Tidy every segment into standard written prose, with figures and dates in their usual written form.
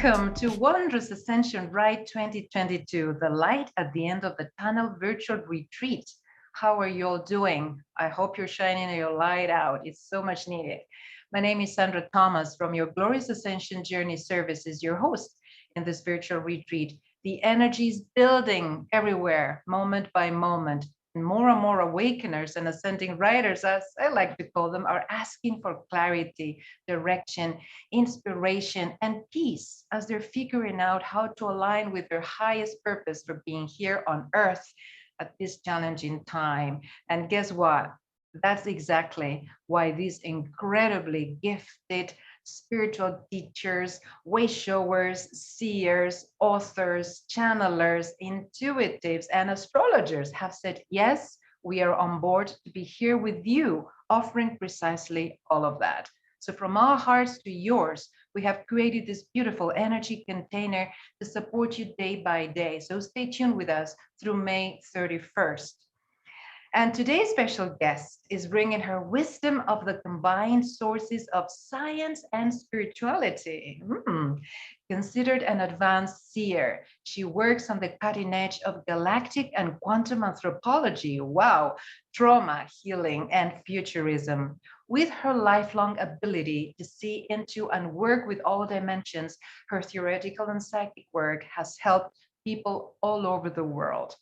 Welcome to Wondrous Ascension Ride 2022, the light at the end of the tunnel virtual retreat. How are you all doing? I hope you're shining your light out. It's so much needed. My name is Sandra Thomas from your Glorious Ascension Journey Services, your host in this virtual retreat. The energy is building everywhere, moment by moment. More and more awakeners and ascending riders, as I like to call them, are asking for clarity, direction, inspiration, and peace as they're figuring out how to align with their highest purpose for being here on Earth at this challenging time. And guess what? That's exactly why these incredibly gifted spiritual teachers, way showers, seers, authors, channelers, intuitives, and astrologers have said, yes, we are on board to be here with you, offering precisely all of that. So from our hearts to yours, we have created this beautiful energy container to support you day by day. So stay tuned with us through May 31st. And today's special guest is bringing her wisdom of the combined sources of science and spirituality. Considered an advanced seer, she works on the cutting edge of galactic and quantum anthropology. Wow, trauma, healing, and futurism. With her lifelong ability to see into and work with all dimensions, her theoretical and psychic work has helped people all over the world.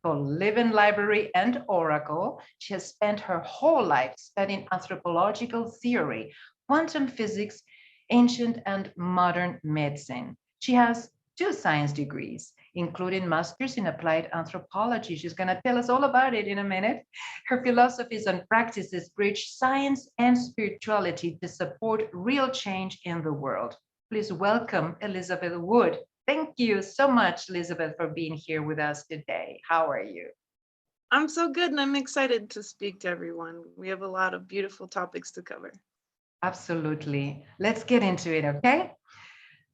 Called Living Library and Oracle, she has spent her whole life studying anthropological theory, quantum physics, ancient and modern medicine. She has 2 science degrees, including master's in applied anthropology. She's going to tell us all about it in a minute. Her philosophies and practices bridge science and spirituality to support real change in the world. Please welcome Elizabeth Wood. Thank you so much, Elizabeth, for being here with us today. How are you? I'm so good, and I'm excited to speak to everyone. We have a lot of beautiful topics to cover. Absolutely. Let's get into it, okay?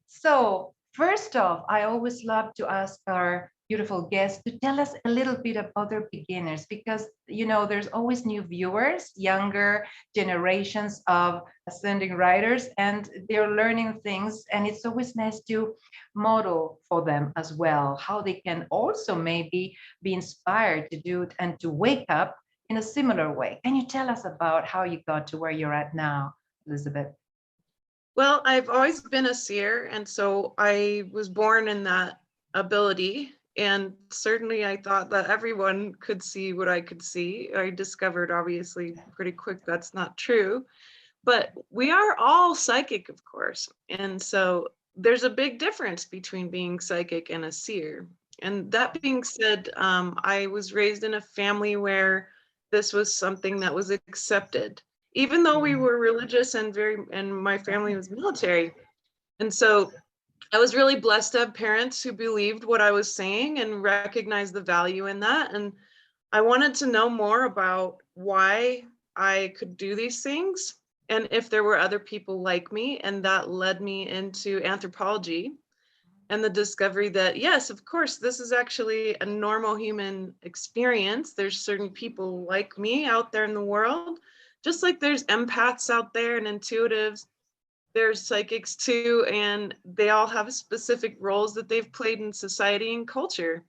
So, first off, I always love to ask our beautiful guests to tell us a little bit about their beginners because, there's always new viewers, younger generations of ascending writers, and they're learning things. And it's always nice to model for them as well how they can also maybe be inspired to do it and to wake up in a similar way. Can you tell us about how you got to where you're at now, Elizabeth? Well, I've always been a seer, and so I was born in that ability. And certainly I thought that everyone could see what I could see. I discovered obviously pretty quick that's not true. But we are all psychic, of course. And so there's a big difference between being psychic and a seer. And that being said, I was raised in a family where this was something that was accepted, even though we were religious and my family was military. And so I was really blessed to have parents who believed what I was saying and recognized the value in that. And I wanted to know more about why I could do these things and if there were other people like me. And that led me into anthropology and the discovery that, yes, of course, this is actually a normal human experience. There's certain people like me out there in the world, just like there's empaths out there and intuitives. There's psychics too, and they all have specific roles that they've played in society and culture.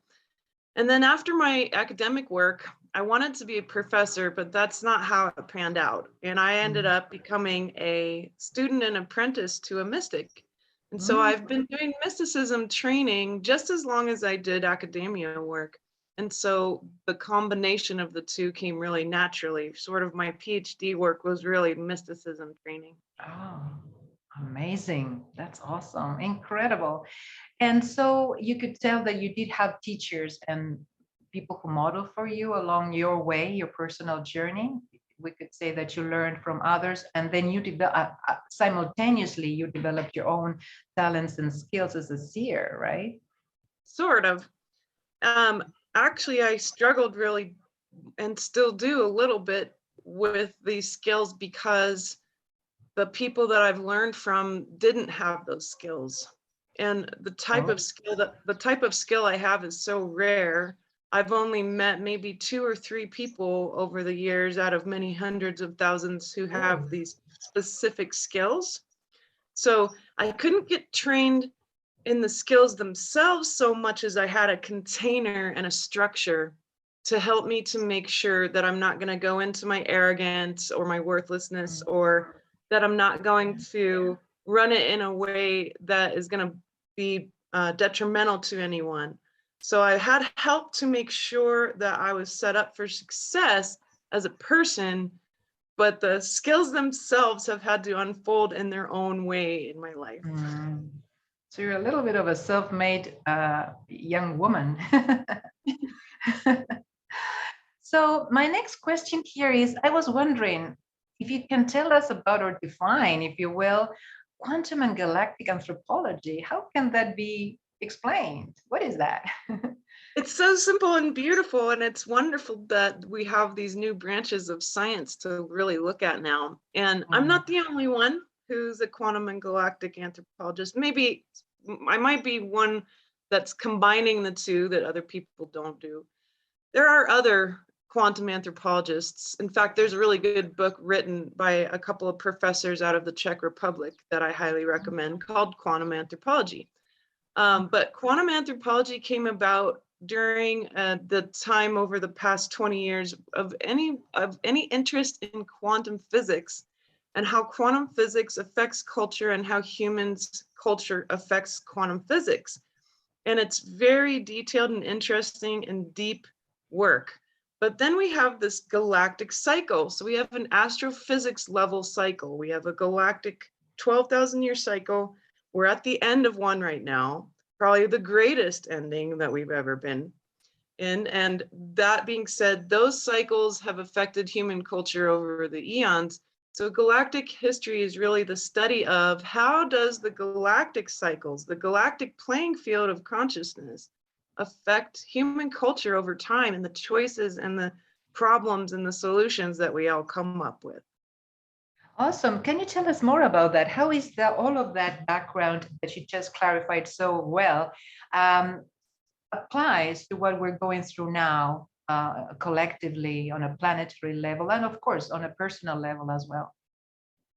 And then after my academic work, I wanted to be a professor, but that's not how it panned out. And I ended up becoming a student and apprentice to a mystic. And so I've been doing mysticism training just as long as I did academia work. And so the combination of the two came really naturally. Sort of my PhD work was really mysticism training. Oh, amazing. That's awesome. Incredible. And so you could tell that you did have teachers and people who model for you along your way, your personal journey. We could say that you learned from others and then you simultaneously you developed your own talents and skills as a seer, right? Sort of. Actually, I struggled really and still do a little bit with these skills because the people that I've learned from didn't have those skills. And the type of skill I have is so rare. I've only met maybe 2 or 3 people over the years out of many hundreds of thousands who have these specific skills. So I couldn't get trained in the skills themselves so much as I had a container and a structure to help me to make sure that I'm not going to go into my arrogance or my worthlessness, or that I'm not going to run it in a way that is going to be detrimental to anyone. So I had help to make sure that I was set up for success as a person, but the skills themselves have had to unfold in their own way in my life. Mm. So you're a little bit of a self-made young woman. So my next question here is, I was wondering if you can tell us about, or define, if you will, quantum and galactic anthropology. How can that be explained? What is that? It's so simple and beautiful, and it's wonderful that we have these new branches of science to really look at now. And I'm not the only one who's a quantum and galactic anthropologist. Maybe I might be one that's combining the two that other people don't do. There are other quantum anthropologists. In fact, there's a really good book written by a couple of professors out of the Czech Republic that I highly recommend, called Quantum Anthropology. But quantum anthropology came about during the time over the past 20 years of any interest in quantum physics, and how quantum physics affects culture, and how humans' culture affects quantum physics. And it's very detailed and interesting and deep work. But then we have this galactic cycle. So we have an astrophysics level cycle. We have a galactic 12,000 year cycle. We're at the end of one right now, probably the greatest ending that we've ever been in. And that being said, those cycles have affected human culture over the eons. So galactic history is really the study of how does the galactic cycles, the galactic playing field of consciousness, affect human culture over time, and the choices and the problems and the solutions that we all come up with. Awesome. Can you tell us more about that? How is that, all of that background that you just clarified so well, applies to what we're going through now, collectively on a planetary level, and of course on a personal level as well?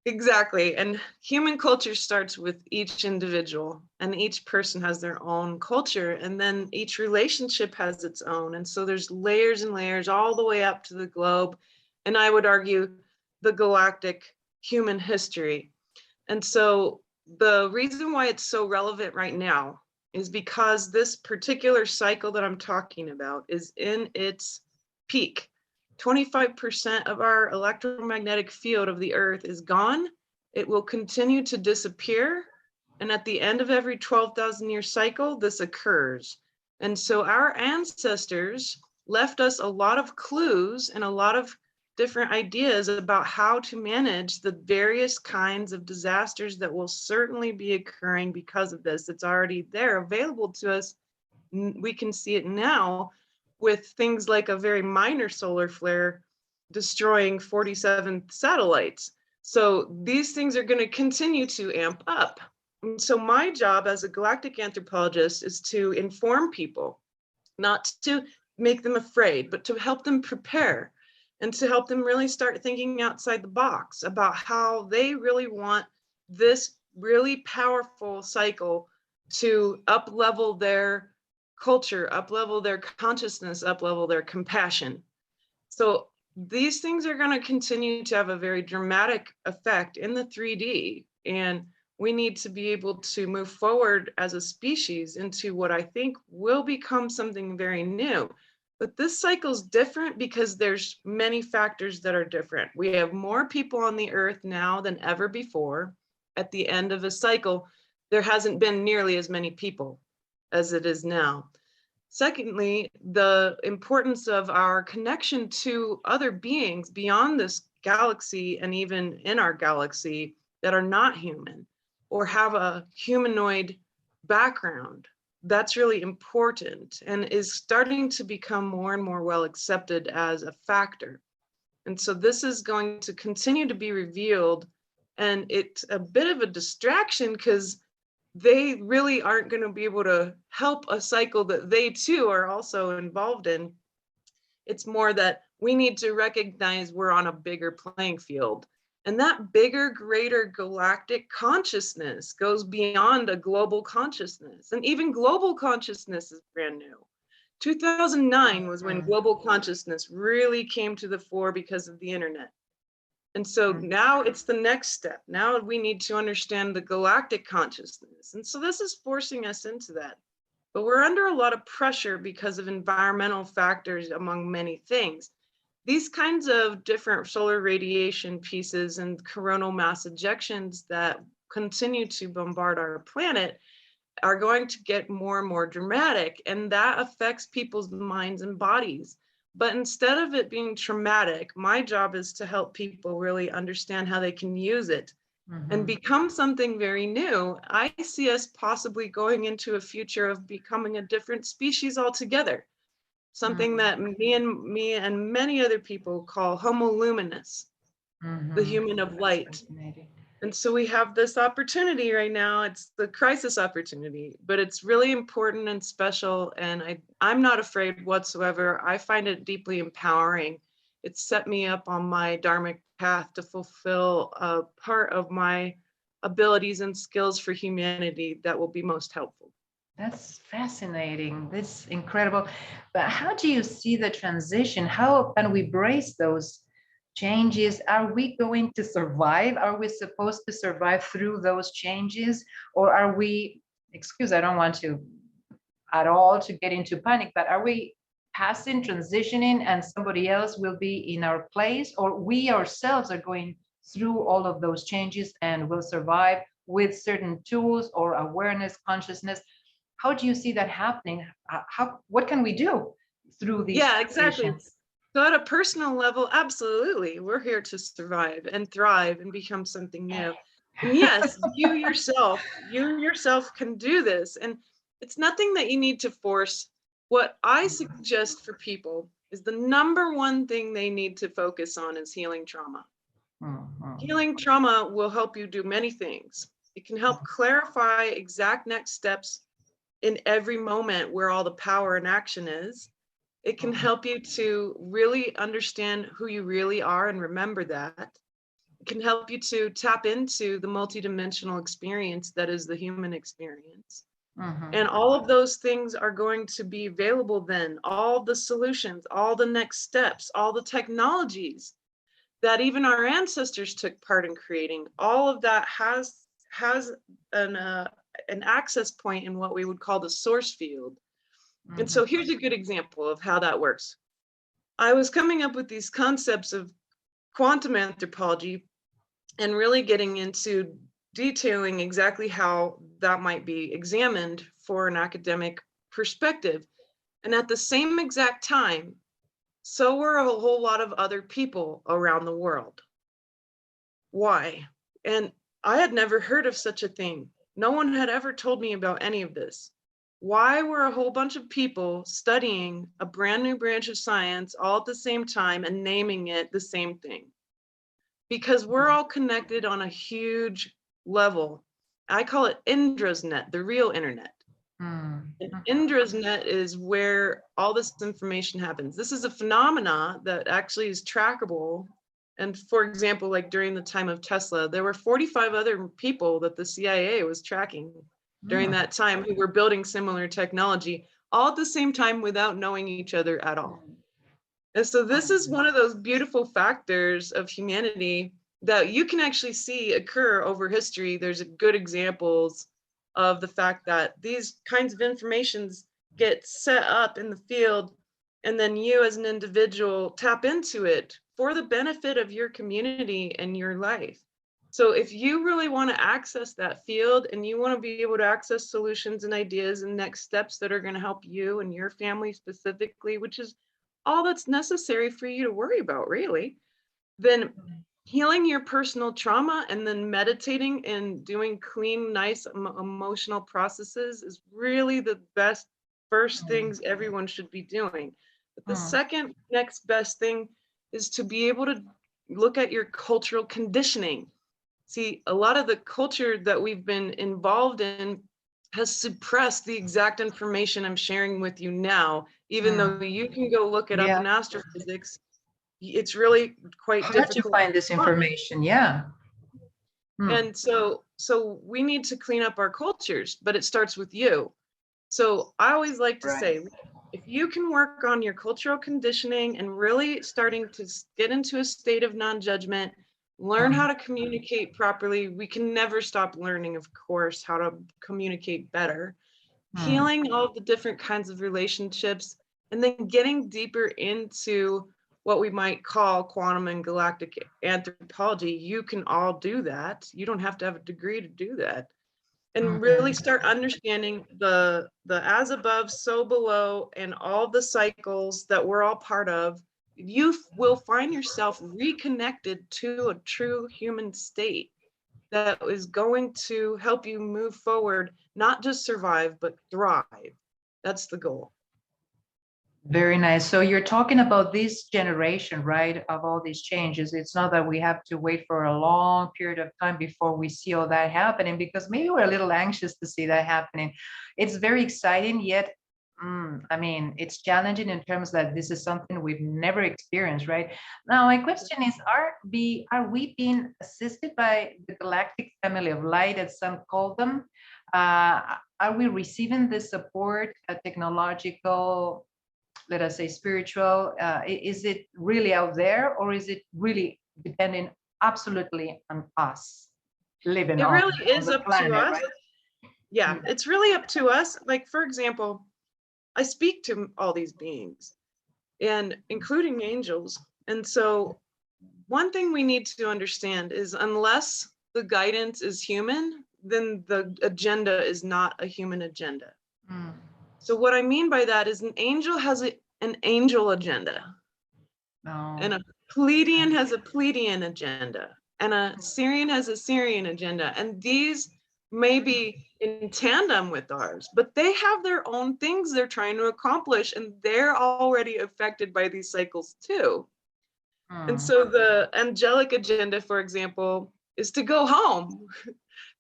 Exactly. And human culture starts with each individual, and each person has their own culture, and then each relationship has its own. And so there's layers and layers all the way up to the globe. And I would argue the galactic human history. And so the reason why it's so relevant right now is because this particular cycle that I'm talking about is in its peak. 25% of our electromagnetic field of the Earth is gone. It will continue to disappear. And at the end of every 12,000 year cycle, this occurs. And so our ancestors left us a lot of clues and a lot of different ideas about how to manage the various kinds of disasters that will certainly be occurring because of this. It's already there, available to us. We can see it now with things like a very minor solar flare destroying 47 satellites. So these things are going to continue to amp up. And so my job as a galactic anthropologist is to inform people, not to make them afraid, but to help them prepare, and to help them really start thinking outside the box about how they really want this really powerful cycle to up-level their culture, up-level their consciousness, up-level their compassion. So these things are going to continue to have a very dramatic effect in the 3D, and we need to be able to move forward as a species into what I think will become something very new. But this cycle is different because there's many factors that are different. We have more people on the Earth now than ever before. At the end of a cycle, there hasn't been nearly as many people as it is now. Secondly, the importance of our connection to other beings beyond this galaxy, and even in our galaxy, that are not human or have a humanoid background. That's really important and is starting to become more and more well accepted as a factor. And so this is going to continue to be revealed, and it's a bit of a distraction because they really aren't going to be able to help a cycle that they too are also involved in. It's more that we need to recognize we're on a bigger playing field. And that bigger, greater galactic consciousness goes beyond a global consciousness. And even global consciousness is brand new. 2009 was when global consciousness really came to the fore because of the internet. And so now it's the next step. Now we need to understand the galactic consciousness. And so this is forcing us into that. But we're under a lot of pressure because of environmental factors, among many things. These kinds of different solar radiation pieces and coronal mass ejections that continue to bombard our planet are going to get more and more dramatic, and that affects people's minds and bodies. But instead of it being traumatic, my job is to help people really understand how they can use it and become something very new. I see us possibly going into a future of becoming a different species altogether, something that me and many other people call Homo luminous, the human of light. And so we have this opportunity right now. It's the crisis opportunity, but it's really important and special. And I'm not afraid whatsoever. I find it deeply empowering. It's set me up on my dharmic path to fulfill a part of my abilities and skills for humanity that will be most helpful. That's fascinating. That's incredible. But how do you see the transition? How can we brace those changes? Are we going to survive? Are we supposed to survive through those changes? Or are we, excuse, I don't want to at all to get into panic, but are we passing, transitioning, and somebody else will be in our place? Or we ourselves are going through all of those changes and will survive with certain tools or awareness, consciousness? How do you see that happening? What can we do through these? Yeah, exactly. So at a personal level, absolutely. We're here to survive and thrive and become something new. And yes, you yourself can do this. And it's nothing that you need to force. What I suggest for people is the number one thing they need to focus on is healing trauma. Healing trauma will help you do many things. It can help clarify exact next steps in every moment where all the power and action is. It can help you to really understand who you really are and remember that. It can help you to tap into the multidimensional experience that is the human experience. And all of those things are going to be available then. All the solutions, all the next steps, all the technologies that even our ancestors took part in creating, all of that has an access point in what we would call the source field. And so here's a good example of how that works. I was coming up with these concepts of quantum anthropology and really getting into detailing exactly how that might be examined for an academic perspective. And at the same exact time, so were a whole lot of other people around the world. Why? And I had never heard of such a thing. No one had ever told me about any of this. Why were a whole bunch of people studying a brand new branch of science all at the same time and naming it the same thing? Because we're all connected on a huge level. I call it Indra's net, the real internet. And Indra's net is where all this information happens. This is a phenomena that actually is trackable. And for example, like during the time of Tesla, there were 45 other people that the CIA was tracking during that time who were building similar technology, all at the same time without knowing each other at all. And so this is one of those beautiful factors of humanity that you can actually see occur over history. There's good examples of the fact that these kinds of informations get set up in the field, and then you as an individual tap into it for the benefit of your community and your life. So if you really want to access that field and you want to be able to access solutions and ideas and next steps that are going to help you and your family specifically, which is all that's necessary for you to worry about, really, then healing your personal trauma and then meditating and doing clean, nice emotional processes is really the best first things everyone should be doing. But the second next best thing is to be able to look at your cultural conditioning. See, a lot of the culture that we've been involved in has suppressed the exact information I'm sharing with you now, even though you can go look it up in astrophysics. it's really quite Hard to difficult find this to find. information. Yeah. Hmm. And so we need to clean up our cultures, but it starts with you. So I always like to Right. say, if you can work on your cultural conditioning and really starting to get into a state of non-judgment, learn how to communicate properly. We can never stop learning, of course, how to communicate better, Hmm. healing all of the different kinds of relationships, and then getting deeper into what we might call quantum and galactic anthropology. You can all do that. You don't have to have a degree to do that. And really Mhm. start understanding the as above, so below, and all the cycles that we're all part of. You will find yourself reconnected to a true human state that is going to help you move forward, not just survive, but thrive. That's the goal. Very nice. So you're talking about this generation, right, of all these changes. It's not that we have to wait for a long period of time before we see all that happening, because maybe we're a little anxious to see that happening. It's very exciting, yet, I mean, it's challenging in terms that this is something we've never experienced, right? Now, my question is, are we being assisted by the galactic family of light, as some call them? Are we receiving the support, technological, let us say spiritual, is it really out there, or is it really depending absolutely on us living It really on is the up to planet, us. right? Yeah, Mm. it's really up to us. Like, for example, I speak to all these beings, and including angels. And so one thing we need to understand is, unless the guidance is human, then the agenda is not a human agenda. Mm. So what I mean by that is, an angel has an angel agenda, No. and a Pleiadian has a Pleiadian agenda, and a Syrian has a Syrian agenda. And these may be in tandem with ours, but they have their own things they're trying to accomplish, and they're already affected by these cycles too. And Mm. so the angelic agenda, for example, is to go home.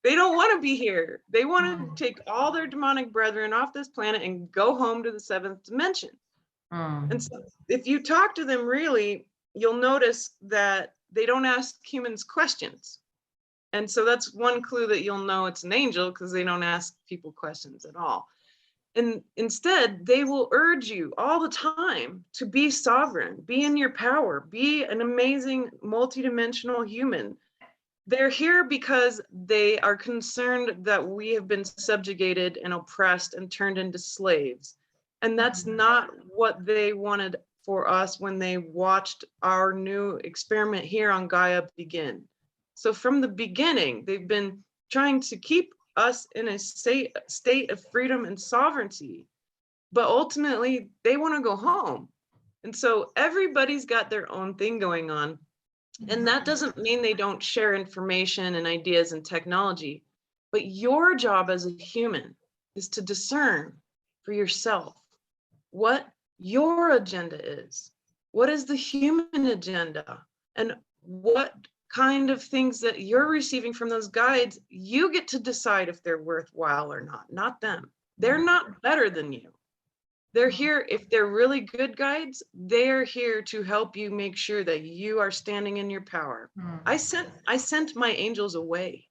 They don't want to be here. They want Mm. to take all their demonic brethren off this planet and go home to the seventh dimension. And Mm. so if you talk to them, really, you'll notice that they don't ask humans questions. And so that's one clue that you'll know it's an angel, because they don't ask people questions at all. And instead, they will urge you all the time to be sovereign, be in your power, be an amazing multidimensional human. They're here because they are concerned that we have been subjugated and oppressed and turned into slaves. And that's not what they wanted for us when they watched our new experiment here on Gaia begin. So from the beginning, they've been trying to keep us in a state of freedom and sovereignty, but ultimately they want to go home. And so everybody's got their own thing going on. And that doesn't mean they don't share information and ideas and technology, but your job as a human is to discern for yourself what your agenda is. What is the human agenda? And what kind of things that you're receiving from those guides, you get to decide if they're worthwhile or not them. They're not better than you. They're here, if they're really good guides, they're here to help you make sure that you are standing in your power. Mm. I sent my angels away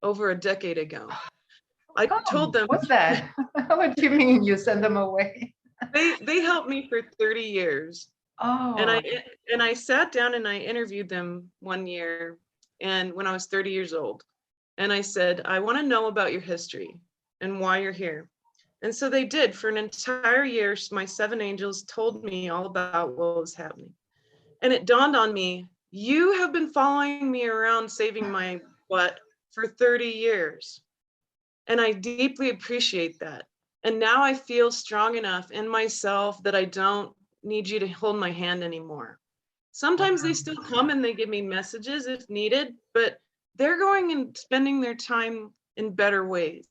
over a decade ago. I told them, What's that? What do you mean you send them away? they helped me for 30 years. And Oh. I sat down and I interviewed them one year, and when I was 30 years old. And I said, I want to know about your history and why you're here. And so they did. For an entire year, my 7 angels told me all about what was happening. And it dawned on me, you have been following me around saving my butt for 30 years. And I deeply appreciate that. And now I feel strong enough in myself that I don't need you to hold my hand anymore. Sometimes they still come and they give me messages if needed, but they're going and spending their time in better ways,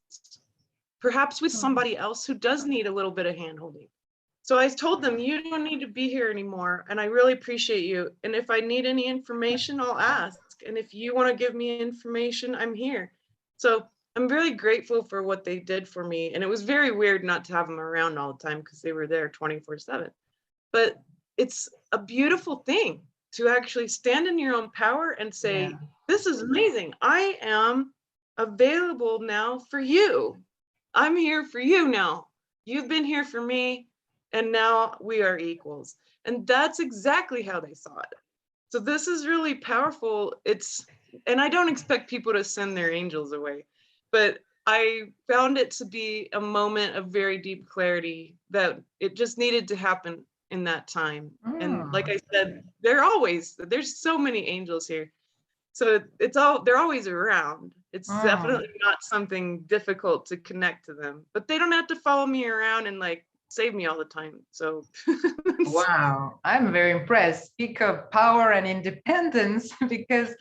perhaps with somebody else who does need a little bit of handholding. So I told them, you don't need to be here anymore, and I really appreciate you. And if I need any information, I'll ask. And if you want to give me information, I'm here. So I'm really grateful for what they did for me. And it was very weird not to have them around all the time, because they were there 24/7. But it's a beautiful thing. to actually stand in your own power and say, Yeah. this is amazing. I am available now for you. I'm here for you now. You've been here for me, and now we are equals. And that's exactly how they saw it. So this is really powerful. And I don't expect people to send their angels away, but I found it to be a moment of very deep clarity that it just needed to happen in that time. And like I said, there's so many angels here. So they're always around. It's definitely not something difficult to connect to them, but they don't have to follow me around and like save me all the time. So Wow, I'm very impressed. Speak of power and independence, because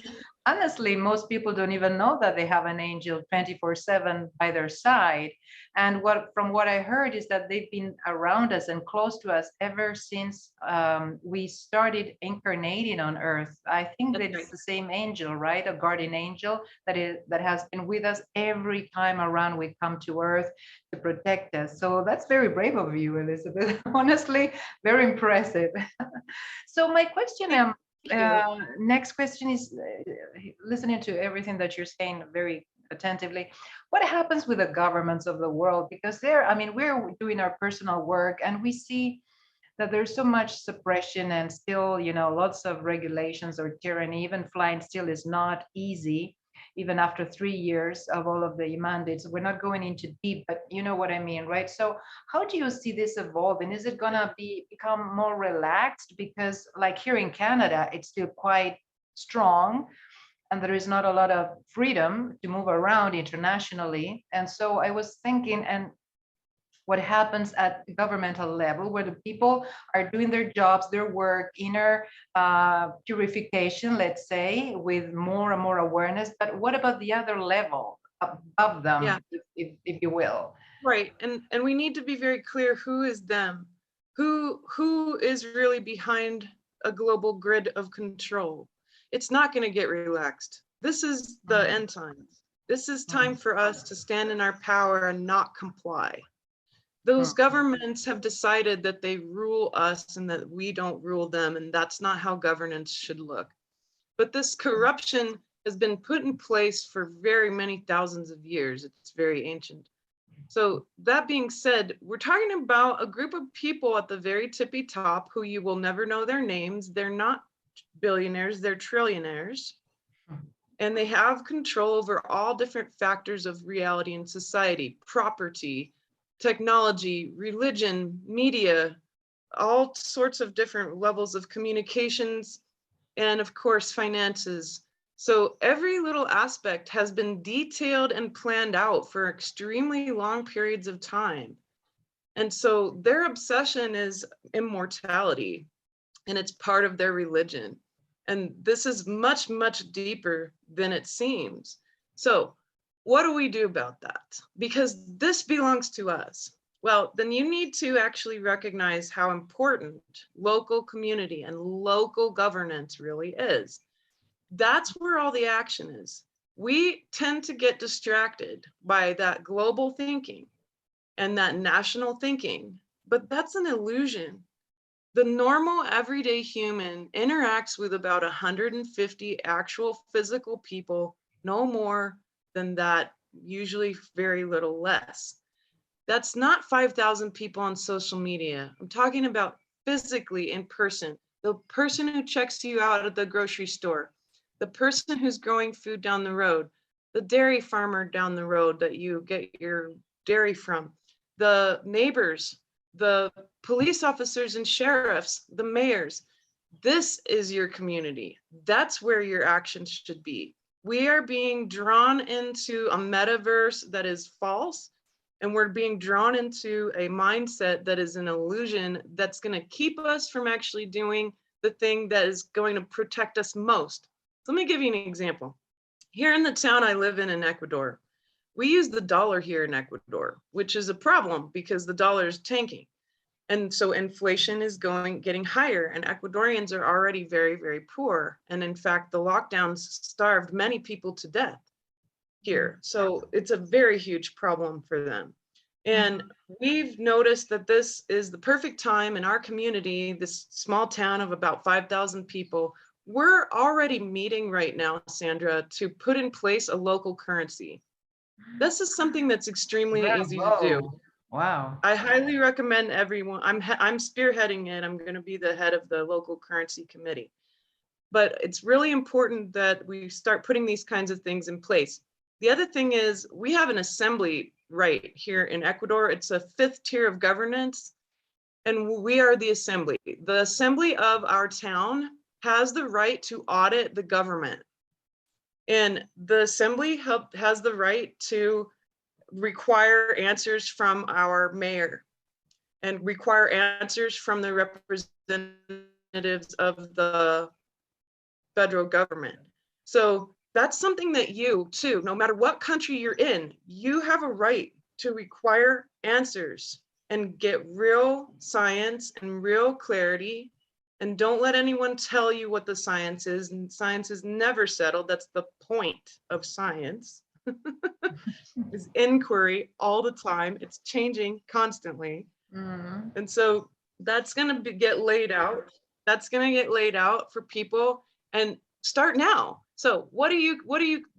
honestly, most people don't even know that they have an angel 24/7 by their side. And from what I heard is that they've been around us and close to us ever since we started incarnating on Earth. I think that That's right. it's the same angel, right? A guardian angel that has been with us every time around we come to Earth to protect us. So that's very brave of you, Elizabeth. Honestly, very impressive. So my question, Thank you. next question is, listening to everything that you're saying very attentively, what happens with the governments of the world? Because I mean, we're doing our personal work and we see that there's so much suppression and still, lots of regulations or tyranny. Even flying still is not easy, even after 3 years of all of the mandates. We're not going into deep, but you know what I mean, right? So how do you see this evolving? Is it gonna become more relaxed? Because like here in Canada, it's still quite strong and there is not a lot of freedom to move around internationally. And so I was thinking, and what happens at the governmental level, where the people are doing their jobs, their work, inner purification, let's say, with more and more awareness. But what about the other level above Yeah. them, if you will? Right. And we need to be very clear who is them, who is really behind a global grid of control. It's not going to get relaxed. This is the Mhm, end times. This is time mhm, for us to stand in our power and not comply. Those governments have decided that they rule us and that we don't rule them, and that's not how governance should look. But this corruption has been put in place for very many thousands of years. It's very ancient. So that being said, we're talking about a group of people at the very tippy top who you will never know their names. They're not billionaires, they're trillionaires. And they have control over all different factors of reality and society, property, technology, religion, media, all sorts of different levels of communications, and of course, finances. So every little aspect has been detailed and planned out for extremely long periods of time. And so their obsession is immortality, and it's part of their religion. And this is much, much deeper than it seems. So, what do we do about that? Because this belongs to us. Well, then you need to actually recognize how important local community and local governance really is. That's where all the action is. We tend to get distracted by that global thinking and that national thinking, but that's an illusion. The normal everyday human interacts with about 150 actual physical people, no more than that, usually very little less. That's not 5,000 people on social media. I'm talking about physically in person. The person who checks you out at the grocery store, the person who's growing food down the road, the dairy farmer down the road that you get your dairy from, the neighbors, the police officers and sheriffs, the mayors. This is your community. That's where your actions should be. We are being drawn into a metaverse that is false, and we're being drawn into a mindset that is an illusion that's going to keep us from actually doing the thing that is going to protect us most. So let me give you an example. Here in the town I live in Ecuador, we use the dollar here in Ecuador, which is a problem because the dollar is tanking. And so inflation is getting higher, and Ecuadorians are already very, very poor. And in fact, the lockdowns starved many people to death here. So it's a very huge problem for them. And we've noticed that this is the perfect time in our community, this small town of about 5,000 people. We're already meeting right now, Sandra, to put in place a local currency. This is something that's extremely easy to do. Bravo. Wow. I highly recommend everyone. I'm spearheading it. I'm going to be the head of the local currency committee. But it's really important that we start putting these kinds of things in place. The other thing is we have an assembly right here in Ecuador. It's a 5th tier of governance, and we are the assembly. The assembly of our town has the right to audit the government. And the assembly has the right to require answers from our mayor and require answers from the representatives of the federal government. So that's something that you too, no matter what country you're in, you have a right to require answers and get real science and real clarity. And don't let anyone tell you what the science is. And science is never settled. That's the point of science. Is inquiry all the time. It's changing constantly. And so that's going to get laid out. That's going to get laid out for people, and start now. So what do you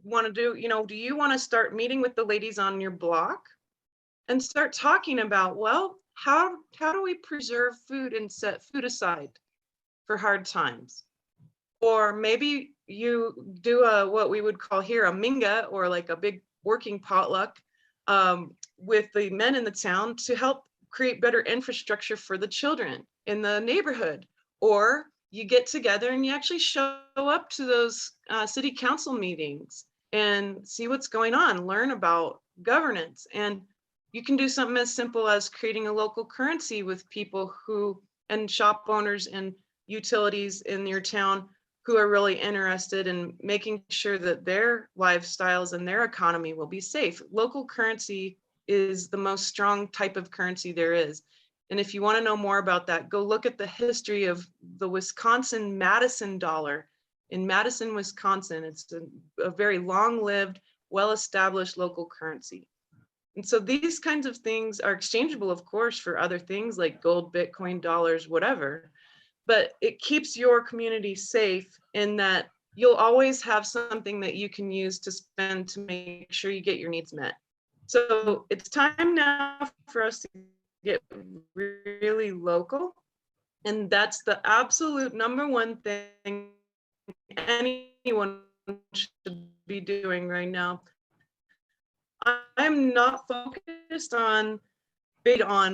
want to do? You know, do you want to start meeting with the ladies on your block and start talking about, well, how do we preserve food and set food aside for hard times? Or maybe you do what we would call here a minga, or like a big working potluck with the men in the town to help create better infrastructure for the children in the neighborhood. Or you get together and you actually show up to those city council meetings and see what's going on, learn about governance. And you can do something as simple as creating a local currency with people who, and shop owners and utilities in your town who are really interested in making sure that their lifestyles and their economy will be safe. Local currency is the most strong type of currency there is. And if you want to know more about that, go look at the history of the Wisconsin Madison dollar in Madison, Wisconsin. It's a very long-lived, well-established local currency. And so these kinds of things are exchangeable, of course, for other things like gold, Bitcoin, dollars, whatever. But it keeps your community safe in that you'll always have something that you can use to spend to make sure you get your needs met. So it's time now for us to get really local. And that's the absolute #1 thing anyone should be doing right now. I'm not focused on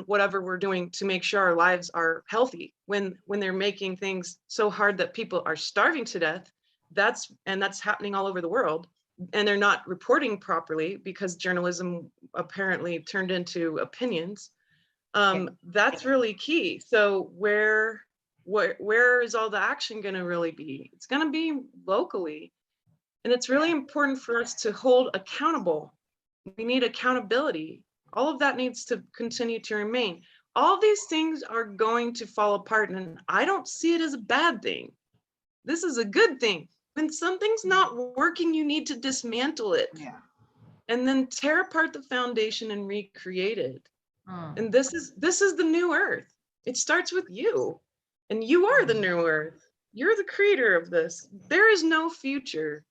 whatever we're doing to make sure our lives are healthy when they're making things so hard that people are starving to death. That's happening all over the world, and they're not reporting properly because journalism apparently turned into opinions. That's really key. So where is all the action going to really be? It's going to be locally, and it's really important for us to hold accountable. We need accountability. All of that needs to continue to remain. All these things are going to fall apart, and I don't see it as a bad thing. This is a good thing. When something's not working, you need to dismantle it. Yeah. And then tear apart the foundation and recreate it. And this is the new earth. It starts with you, and you are the new earth. You're the creator of this. There is no future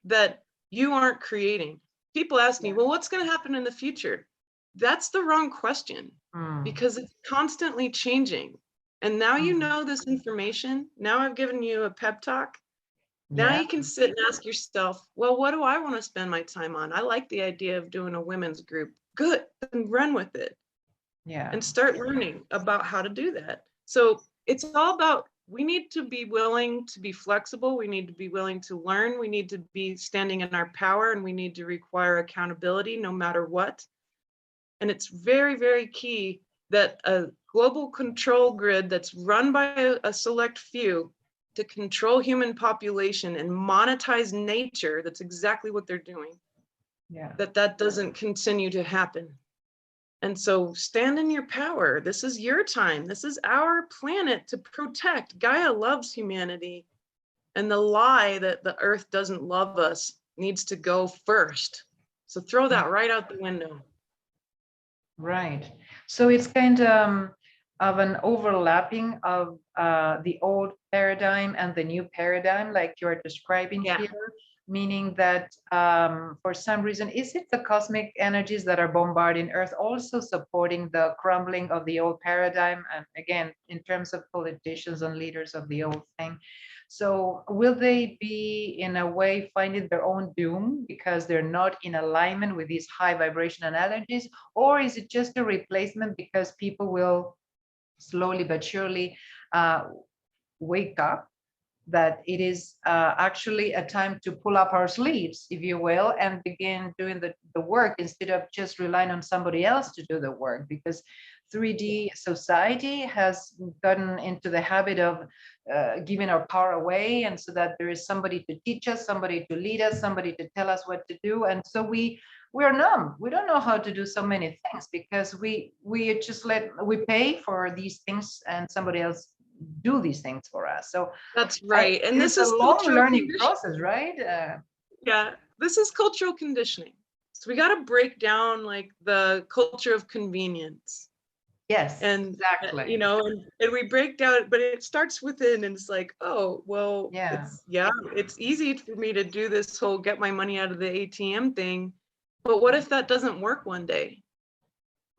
that you aren't creating. People ask me, well, what's going to happen in the future? That's the wrong question, because it's constantly changing. And now you know this information. Now I've given you a pep talk. Now you can sit and ask yourself, well, what do I want to spend my time on? I like the idea of doing a women's group. Good, then run with it. Yeah. And start learning about how to do that. So it's all about, we need to be willing to be flexible. We need to be willing to learn. We need to be standing in our power, and we need to require accountability no matter what. And it's very, very key that a global control grid that's run by a select few to control human population and monetize nature, that's exactly what they're doing. Yeah. That doesn't continue to happen. And so stand in your power. This is your time. This is our planet to protect. Gaia loves humanity. And the lie that the earth doesn't love us needs to go first. So throw that right out the window. Right. So it's kind of an overlapping of the old paradigm and the new paradigm, like you're describing Yeah. here, meaning that for some reason, is it the cosmic energies that are bombarding Earth also supporting the crumbling of the old paradigm? And again, in terms of politicians and leaders of the old thing. So will they be in a way finding their own doom because they're not in alignment with these high vibrational energies? Or is it just a replacement because people will slowly but surely uh, wake up that it is actually a time to pull up our sleeves, if you will, and begin doing the work instead of just relying on somebody else to do the work? Because 3D society has gotten into the habit of giving our power away, and so that there is somebody to teach us, somebody to lead us, somebody to tell us what to do, and so we're numb. We don't know how to do so many things because we just we pay for these things and somebody else do these things for us. So That's right. And it's this a is long cultural learning conditioning. process, right? Yeah, this is cultural conditioning. So we got to break down like the culture of convenience. Yes, And exactly. and we break down, but it starts within, and it's like, oh well, Yeah, it's easy for me to do this whole get my money out of the ATM thing, but what if that doesn't work one day?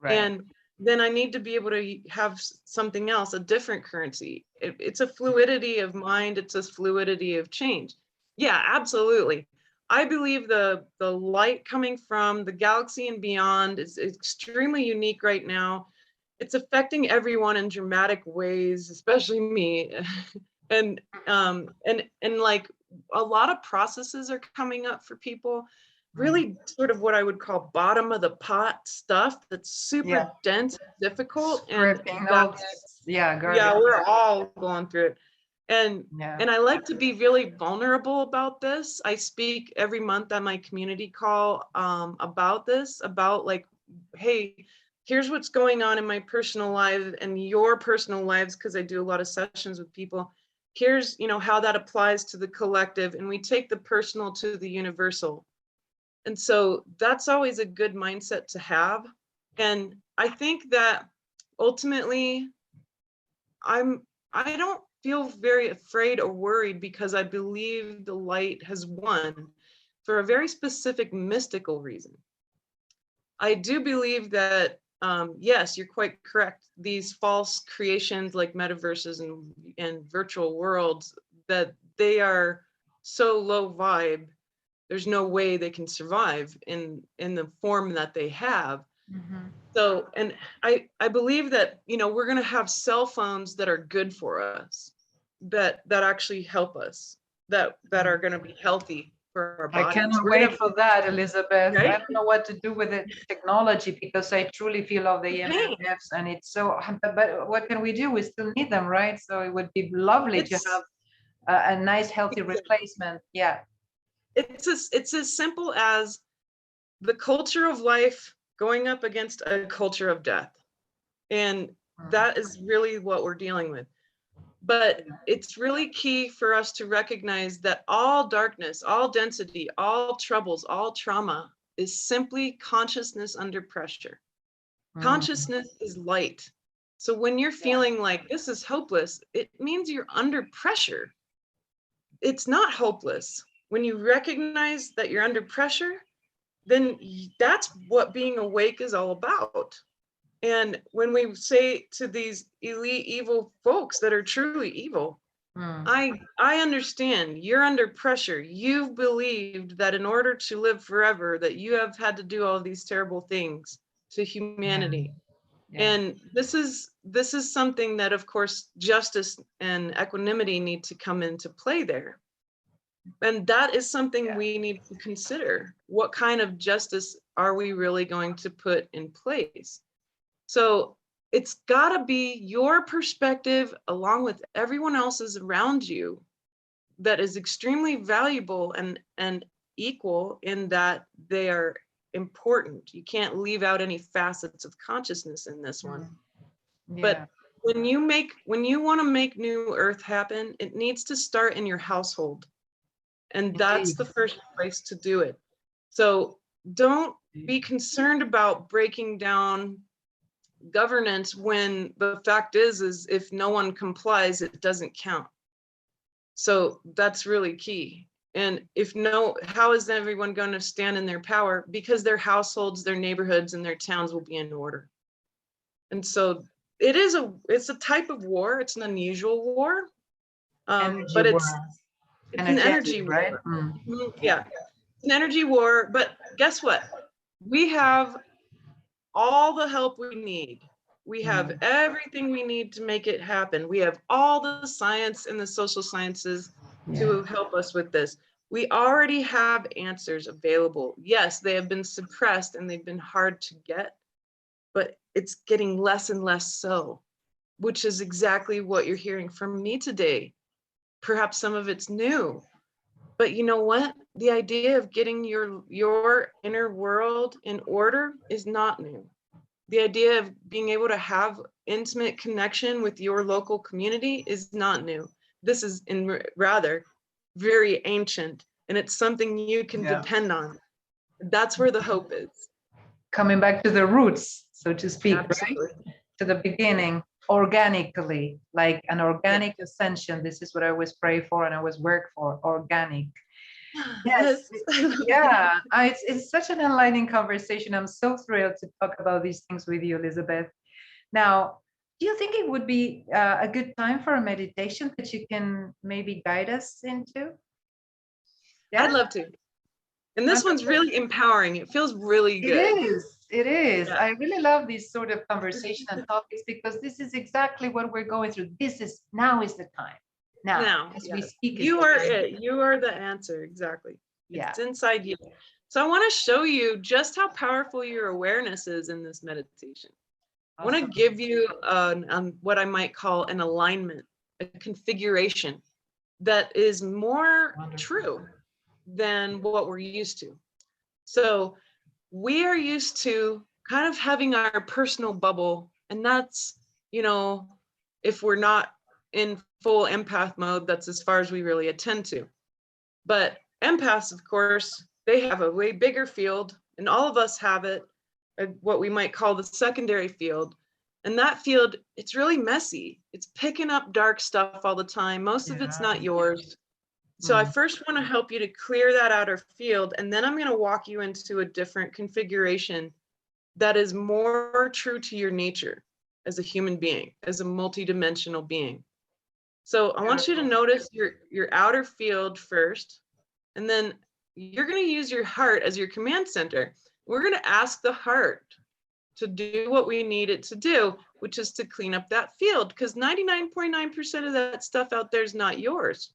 right. And then I need to be able to have something else, a different currency. It's a fluidity of mind, it's a fluidity of change. Yeah, absolutely. I believe the light coming from the galaxy and beyond is extremely unique right now. It's affecting everyone in dramatic ways, especially me. And like a lot of processes are coming up for people, really sort of what I would call bottom of the pot stuff that's Yeah, super dense, difficult, and scripting, that all this, yeah, yeah, garbage. we're all going through it. And Yeah. and I like to be really vulnerable about this. I speak every month on my community call about this, about like, hey, here's what's going on in my personal life and your personal lives, because I do a lot of sessions with people. Here's, how that applies to the collective, and we take the personal to the universal. And so that's always a good mindset to have. And I think that ultimately I don't feel very afraid or worried, because I believe the light has won for a very specific mystical reason. I do believe that yes, you're quite correct. These false creations like metaverses and virtual worlds, that they are so low vibe, there's no way they can survive in the form that they have. Mhm. So, and I believe that, we're going to have cell phones that are good for us, that actually help us, that are going to be healthy for our I bodies. cannot We're going wait to, for that, Elizabeth. I right? don't know what to do with the technology because I truly feel all the Dang. EMFs and it's so, but what can we do? We still need them, right? So it would be lovely to have It's a nice, healthy replacement. Yeah. it's as simple as the culture of life going up against a culture of death. And Mm. that is really what we're dealing with. But it's really key for us to recognize that all darkness, all density, all troubles, all trauma is simply consciousness under pressure. Mm. Consciousness is light. So when you're Yeah. feeling like this is hopeless, it means you're under pressure. It's not hopeless. When you recognize that you're under pressure, then that's what being awake is all about. And when we say to these elite evil folks that are truly evil, Mm. I understand you're under pressure. You've believed that in order to live forever, that you have had to do all these terrible things to Yeah. humanity. Yeah. And this is something that, of course, justice and equanimity need to come into play there. And that is something Yeah. we need to consider. What kind of justice are we really going to put in place? So it's got to be your perspective along with everyone else's around you that is extremely valuable and equal in that they are important. You can't leave out any facets of consciousness in this one. Mm. Yeah. But when you want to make new earth happen, it needs to start in your household. And that's Indeed. the first place to do it. So don't Indeed. be concerned about breaking down governance when the fact is if no one complies, it doesn't count. So that's really key. And if no, how is everyone going to stand in their power? Because their households, their neighborhoods, and their towns will be in order. And so it's a type of war. It's an unusual war, but it's an energy war. Right? Yeah, it's an energy war. But guess what? We have all the help we need. We have everything we need to make it happen. We have all the science and the social sciences to help us with this. We already have answers available. Yes, they have been suppressed and they've been hard to get, but it's getting less and less so, which is exactly what you're hearing from me today. Perhaps some of it's new, but you know what? The idea of getting your inner world in order is not new. The idea of being able to have intimate connection with your local community is not new. This is rather very ancient, and it's something you can depend on. That's where the hope is. Coming back to the roots, so to speak, Absolutely. right? To the beginning, organically, like an organic ascension. This is what I always pray for and I always work for, organic. Yes. Yeah, it's such an enlightening conversation. I'm so thrilled to talk about these things with you, Elizabeth. Now, do you think it would be a good time for a meditation that you can maybe guide us into? Yeah? I'd love to. And this one's really empowering. It feels really good. It is. Yeah. I really love these sort of conversation and topics because this is exactly what we're going through. Now is the time. Now, as we speak. You are it. You are the answer. Exactly. Yeah. It's inside you. So I want to show you just how powerful your awareness is in this meditation. Awesome. I want to give you what I might call an alignment, a configuration that is more true than what we're used to. So we are used to kind of having our personal bubble, and that's, if we're not in full empath mode, that's as far as we really attend to. But empaths, of course, they have a way bigger field, and all of us have it, what we might call the secondary field. And that field, it's really messy. It's picking up dark stuff all the time. Most of it's not yours. So I first want to help you to clear that outer field, and then I'm going to walk you into a different configuration that is more true to your nature as a human being, as a multidimensional being. So I want you to notice your outer field first, and then you're going to use your heart as your command center. We're going to ask the heart to do what we need it to do, which is to clean up that field, because 99.9% of that stuff out there is not yours.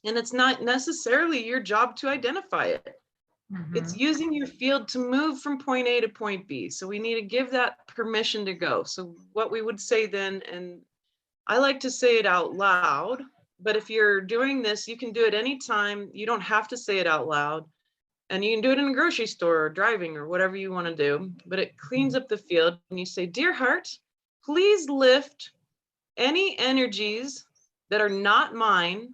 And it's not necessarily your job to identify it. It's using your field to move from point A to point B. So we need to give that permission to go. So what we would say then, and I like to say it out loud, but if you're doing this, you can do it anytime. You don't have to say it out loud. And you can do it in a grocery store or driving or whatever you want to do. But it cleans up the field. And you say, "Dear heart, please lift any energies that are not mine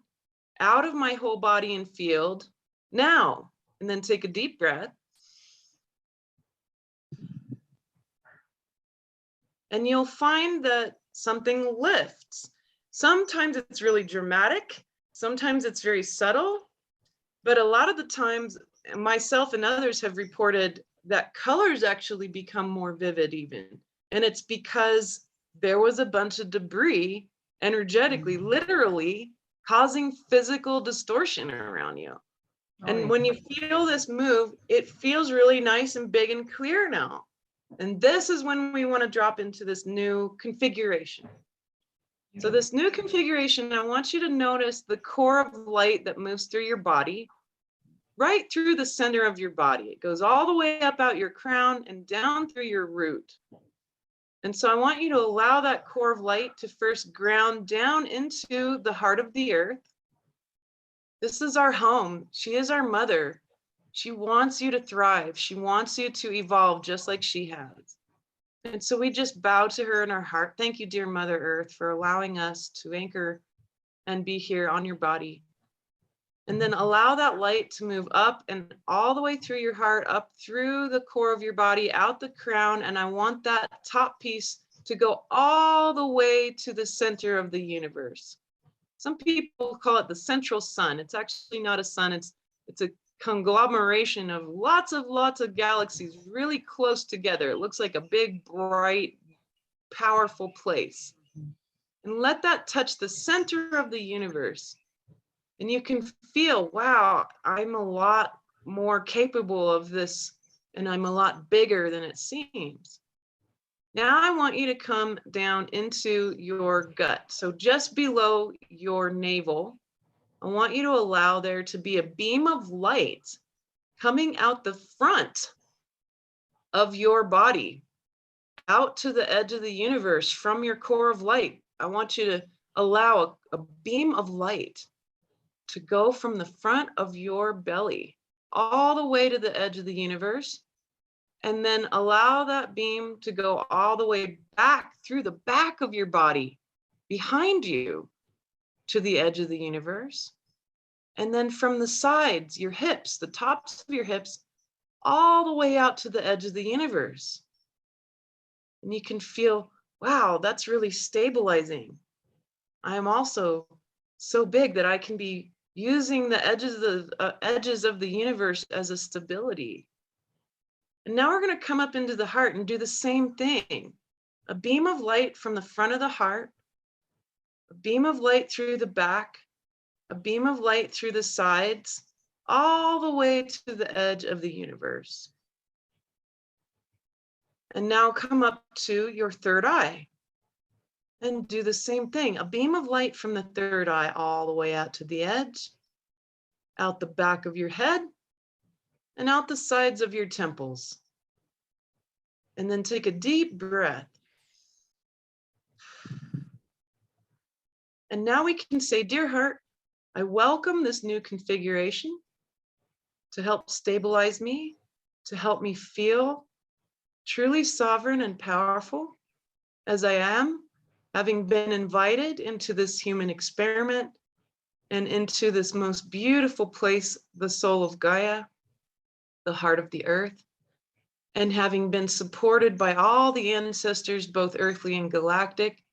out of my whole body and field now." And then take a deep breath. And you'll find that something lifts. Sometimes it's really dramatic. Sometimes it's very subtle. But a lot of the times, myself and others have reported that colors actually become more vivid even. And it's because there was a bunch of debris energetically, literally, causing physical distortion around you. And when you feel this move, it feels really nice and big and clear now. And this is when we want to drop into this new configuration. So this new configuration, I want you to notice the core of light that moves through your body, right through the center of your body. It goes all the way up out your crown and down through your root. And so I want you to allow that core of light to first ground down into the heart of the earth. This is our home. She is our mother. She wants you to thrive. She wants you to evolve just like she has. And so we just bow to her in our heart. Thank you, dear Mother Earth, for allowing us to anchor and be here on your body. And then allow that light to move up and all the way through your heart, up through the core of your body, out the crown. And I want that top piece to go all the way to the center of the universe. Some people call it the central sun. It's actually not a sun. It's a conglomeration of lots of galaxies really close together. It looks like a big, bright, powerful place. And let that touch the center of the universe. And you can feel, wow, I'm a lot more capable of this, and I'm a lot bigger than it seems. Now I want you to come down into your gut. So just below your navel, I want you to allow there to be a beam of light coming out the front of your body, out to the edge of the universe from your core of light. I want you to allow a beam of light to go from the front of your belly all the way to the edge of the universe, and then allow that beam to go all the way back through the back of your body, behind you, to the edge of the universe. And then from the sides, your hips, the tops of your hips, all the way out to the edge of the universe. And you can feel, wow, that's really stabilizing. I am also so big that I can be using the edges of the universe as a stability. And now we're going to come up into the heart and do the same thing. A beam of light from the front of the heart, a beam of light through the back, a beam of light through the sides, all the way to the edge of the universe. And now come up to your third eye and do the same thing. A beam of light from the third eye all the way out to the edge, out the back of your head, and out the sides of your temples. And then take a deep breath. And now we can say, dear heart, I welcome this new configuration to help stabilize me, to help me feel truly sovereign and powerful as I am, having been invited into this human experiment and into this most beautiful place, the soul of Gaia, the heart of the earth, and having been supported by all the ancestors, both earthly and galactic,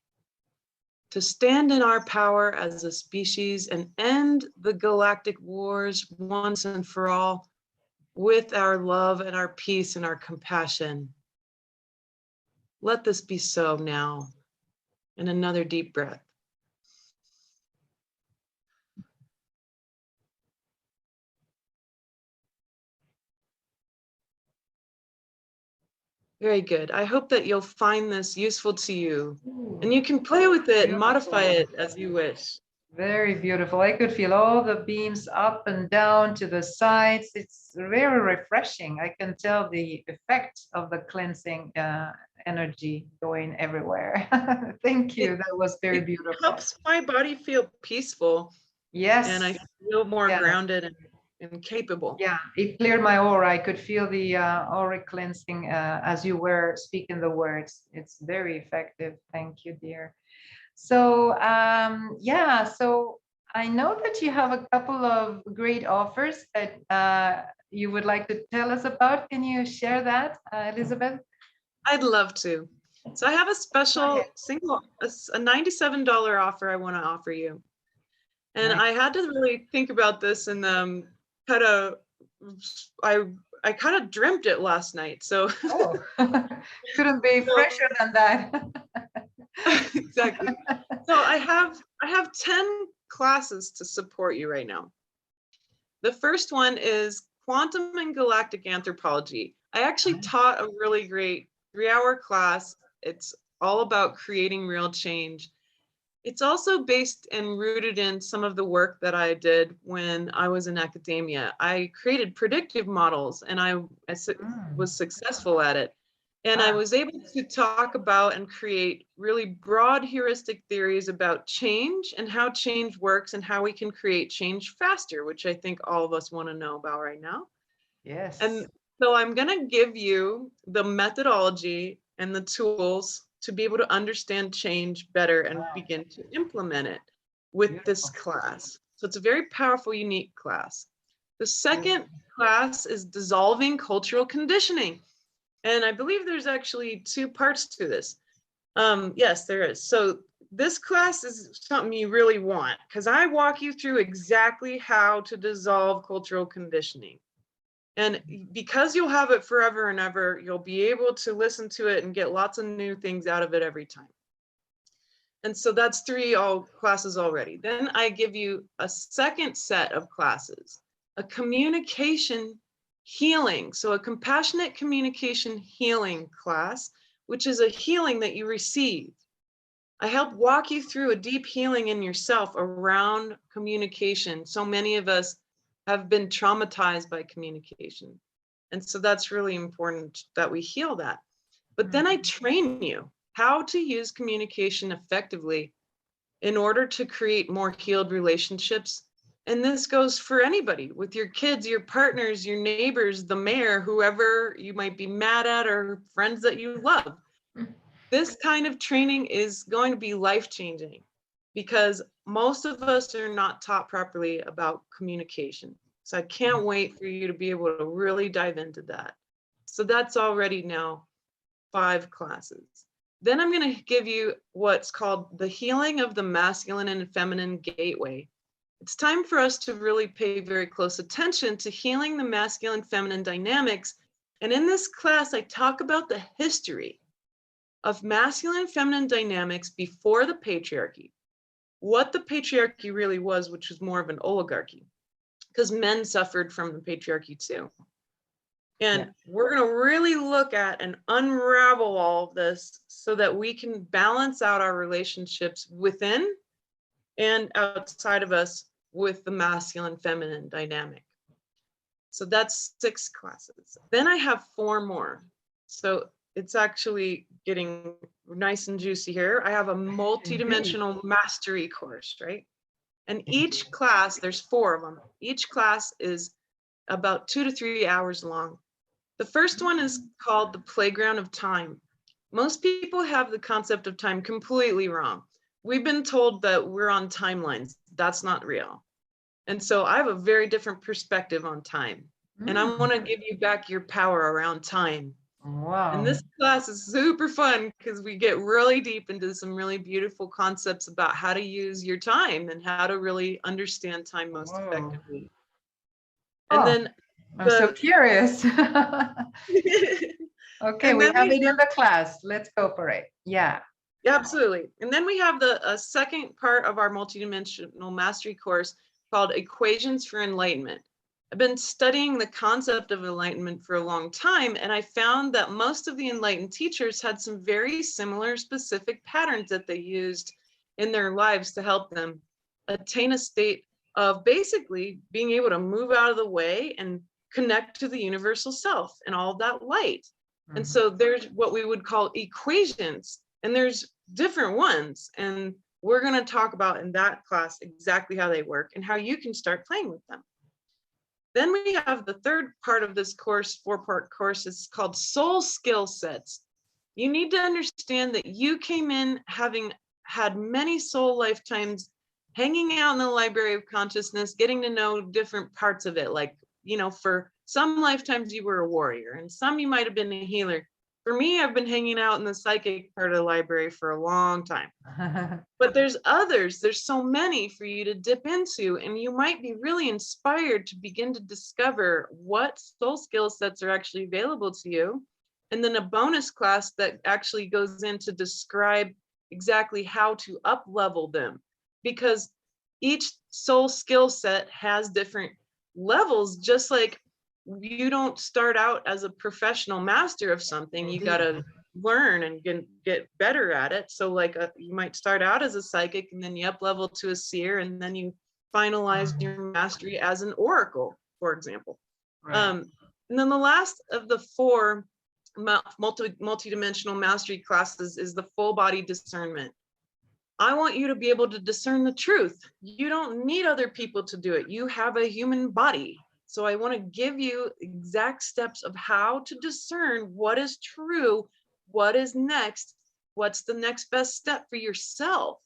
to stand in our power as a species and end the galactic wars once and for all with our love and our peace and our compassion. Let this be so now. And another deep breath. Very good. I hope that you'll find this useful to you. And you can play with it and modify it as you wish. Very beautiful. I could feel all the beams up and down to the sides. It's very refreshing. I can tell the effect of the cleansing energy going everywhere. Thank you. That was very beautiful. It helps my body feel peaceful. Yes. And I feel more grounded and capable. Yeah, it cleared my aura. I could feel the auric cleansing as you were speaking the words. It's very effective. Thank you, dear. So yeah, so I know that you have a couple of great offers that you would like to tell us about. Can you share that, Elizabeth? I'd love to. So I have a special a $97 offer I want to offer you. And I had to really think about this and kind of, I kind of dreamt it last night. So couldn't be fresher than that. Exactly. So I have 10 classes to support you right now. The first one is Quantum and Galactic Anthropology. I actually taught a really great 3-hour class. It's all about creating real change. It's also based and rooted in some of the work that I did when I was in academia. I created predictive models and I was successful at it. And I was able to talk about and create really broad heuristic theories about change and how change works and how we can create change faster, which I think all of us want to know about right now. Yes. And so I'm going to give you the methodology and the tools to be able to understand change better and begin to implement it with this class. So it's a very powerful, unique class. The second class is Dissolving Cultural Conditioning. And I believe there's actually 2 parts to this. Yes, there is. So this class is something you really want, because I walk you through exactly how to dissolve cultural conditioning. And because you'll have it forever and ever, you'll be able to listen to it and get lots of new things out of it every time. And so that's all classes already. Then I give you a second set of classes, a communication healing. So a compassionate communication healing class, which is a healing that you receive. I help walk you through a deep healing in yourself around communication. So many of us have been traumatized by communication. And so that's really important that we heal that. But then I train you how to use communication effectively in order to create more healed relationships. And this goes for anybody, with your kids, your partners, your neighbors, the mayor, whoever you might be mad at, or friends that you love. This kind of training is going to be life-changing, because most of us are not taught properly about communication. So I can't wait for you to be able to really dive into that. So that's already now 5 classes. Then I'm going to give you what's called the healing of the masculine and feminine gateway. It's time for us to really pay very close attention to healing the masculine feminine dynamics. And in this class, I talk about the history of masculine feminine dynamics before the patriarchy, what the patriarchy really was, which was more of an oligarchy, because men suffered from the patriarchy too. And we're going to really look at and unravel all of this so that we can balance out our relationships within and outside of us with the masculine feminine dynamic. So that's 6 classes. Then I have 4 more. So it's actually getting nice and juicy here. I have a multidimensional mastery course, right? And each class, there's 4 of them. Each class is about 2 to 3 hours long. The first one is called the playground of time. Most people have the concept of time completely wrong. We've been told that we're on timelines. That's not real. And so I have a very different perspective on time. And I want to give you back your power around time. Wow. And this class is super fun because we get really deep into some really beautiful concepts about how to use your time and how to really understand time most effectively. And then I'm so curious. Okay, we have it in the class. Let's go for it. Yeah. Yeah, absolutely. And then we have the second part of our multidimensional mastery course called Equations for Enlightenment. I've been studying the concept of enlightenment for a long time, and I found that most of the enlightened teachers had some very similar specific patterns that they used in their lives to help them attain a state of basically being able to move out of the way and connect to the universal self and all that light. And so there's what we would call equations, and there's different ones. And we're going to talk about in that class exactly how they work and how you can start playing with them. Then we have the third part of this course, 4-part course, is called soul skill sets. You need to understand that you came in having had many soul lifetimes, hanging out in the library of consciousness, getting to know different parts of it. Like, you know, for some lifetimes you were a warrior, and some you might have been a healer. For me, I've been hanging out in the psychic part of the library for a long time. But there's others, there's so many for you to dip into, and you might be really inspired to begin to discover what soul skill sets are actually available to you. And then a bonus class that actually goes in to describe exactly how to up level them, because each soul skill set has different levels. Just like you don't start out as a professional master of something, you got to learn and get better at it. So like you might start out as a psychic, and then you up level to a seer, and then you finalize your mastery as an oracle, for example. And then the last of the 4 multidimensional mastery classes is the full body discernment. I want you to be able to discern the truth. You don't need other people to do it. You have a human body. So I want to give you exact steps of how to discern what is true, what is next, what's the next best step for yourself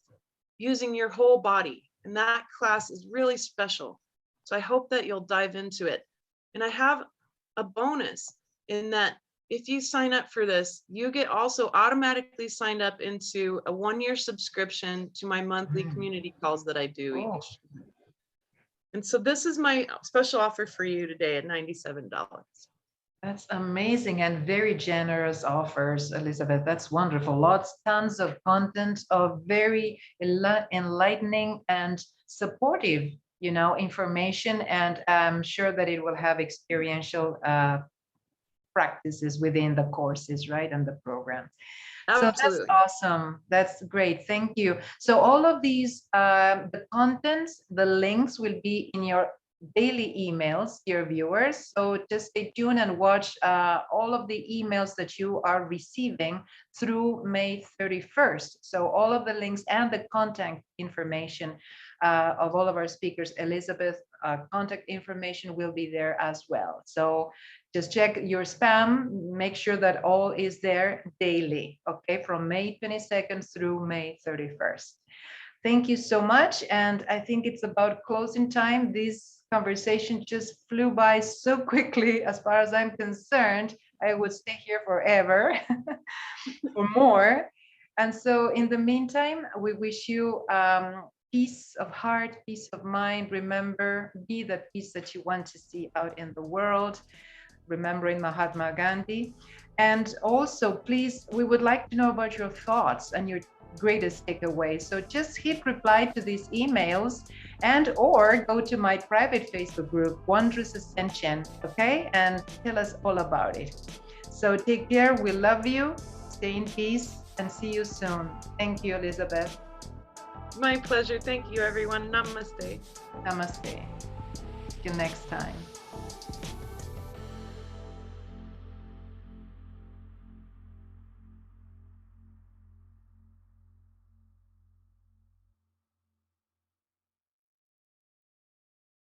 using your whole body. And that class is really special. So I hope that you'll dive into it. And I have a bonus in that if you sign up for this, you get also automatically signed up into a 1-year subscription to my monthly community calls that I do Oh, each. And so this is my special offer for you today at $97. that's amazing and very generous offers, Elizabeth. That's wonderful. Tons of content of very enlightening and supportive, information. And I'm sure that it will have experiential practices within the courses, right, and the program. So that's Absolutely. awesome. That's great. Thank you. So all of these, the contents, the links will be in your daily emails, dear viewers. So just stay tuned and watch all of the emails that you are receiving through May 31st. So all of the links and the contact information of all of our speakers, Elizabeth, contact information will be there as well. So just check your spam, make sure that all is there daily, okay, from May 22nd through May 31st. Thank you so much. And I think it's about closing time. This conversation just flew by so quickly. As far as I'm concerned, I would stay here forever or more. And so in the meantime, we wish you peace of heart, peace of mind. Remember, be the peace that you want to see out in the world, remembering Mahatma Gandhi. And also, please, we would like to know about your thoughts and your greatest takeaway. So just hit reply to these emails and or go to my private Facebook group, Wondrous Ascension, okay? And tell us all about it. So take care, we love you, stay in peace, and see you soon. Thank you, Elizabeth. My pleasure. Thank you, everyone. Namaste. Namaste. Till next time.